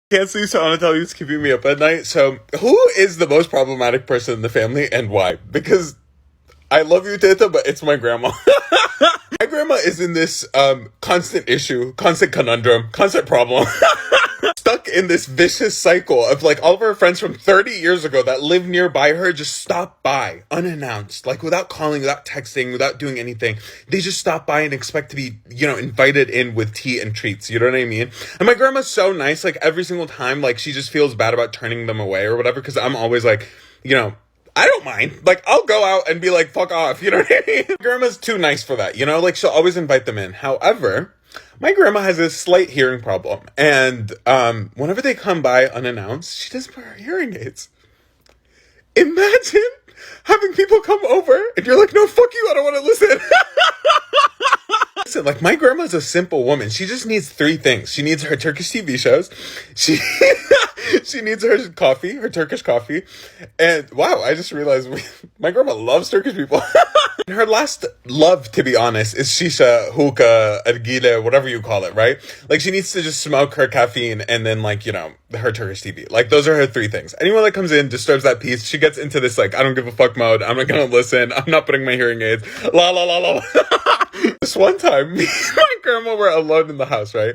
Can't sleep, so I want to tell you it's keeping me up at night. So, who is the most problematic person in the family and why? Because I love you, Teta, but it's my grandma. My grandma is in this constant issue, constant conundrum, constant problem. Stuck in this vicious cycle of like all of her friends from 30 years ago that live nearby her just stop by unannounced, like without calling, without texting, without doing anything. They just stop by and expect to be, invited in with tea and treats. You know what I mean? And my grandma's so nice. Like every single time, like she just feels bad about turning them away or whatever. Cause I'm always like, I don't mind. Like, I'll go out and be like, fuck off. You know what I mean? Grandma's too nice for that, Like, she'll always invite them in. However, my grandma has a slight hearing problem. And whenever they come by unannounced, she doesn't put her hearing aids. Imagine having people come over and you're like, no, fuck you, I don't want to listen. Listen, like my grandma's a simple woman. She just needs three things. She needs her Turkish TV shows. She she needs her coffee, her Turkish coffee. And wow, I just realized my grandma loves Turkish people. Her last love, to be honest, is shisha, hookah, argile, whatever you call it, right? Like she needs to just smoke her caffeine and then like, her Turkish TV. Like those are her three things. Anyone that comes in disturbs that peace. She gets into this like, I don't give a fuck mode. I'm not gonna listen. I'm not putting my hearing aids. La la la la. This one time, me and my grandma were alone in the house, right?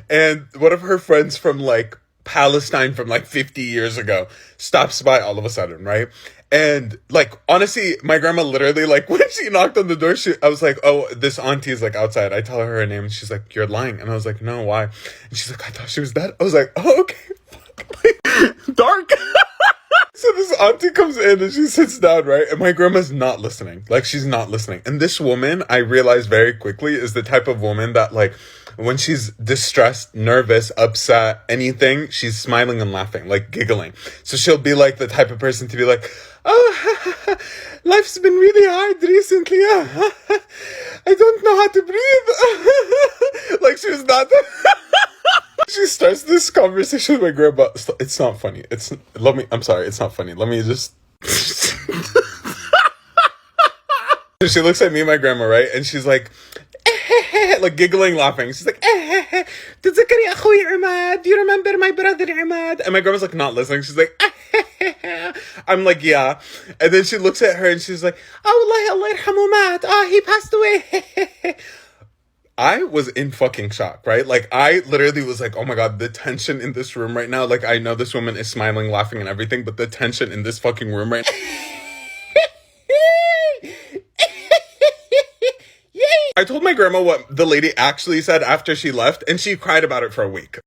And one of her friends from like Palestine from like 50 years ago stops by all of a sudden, right? And like, honestly, my grandma literally like, when she knocked on the door, I was like, oh, this auntie is like outside. I tell her name and she's like, you're lying. And I was like, no, why? And she's like, I thought she was dead. I was like, oh, okay. Fuck. Dark. So this auntie comes in and she sits down, right? And my grandma's not listening. Like, she's not listening. And this woman, I realized very quickly, is the type of woman that, like, when she's distressed, nervous, upset, anything, she's smiling and laughing, like giggling. So she'll be like the type of person to be like, oh, life's been really hard recently. I don't know how to breathe. Like, she was not... She starts this conversation with my grandma. It's not funny. I'm sorry, it's not funny. Let me just... She looks at me and my grandma, right? And she's like, like giggling, laughing. She's like, تتذكري أخوي عماد? Do you remember my brother Ahmad? And my grandma's like not listening. She's like, I'm like, yeah. And then she looks at her and she's like, oh, Allah yarhamu mat. He passed away. I was in fucking shock, right? Like, I literally was like, oh my God, the tension in this room right now. Like, I know this woman is smiling, laughing, and everything, but the tension in this fucking room right now. I told my grandma what the lady actually said after she left, and she cried about it for a week.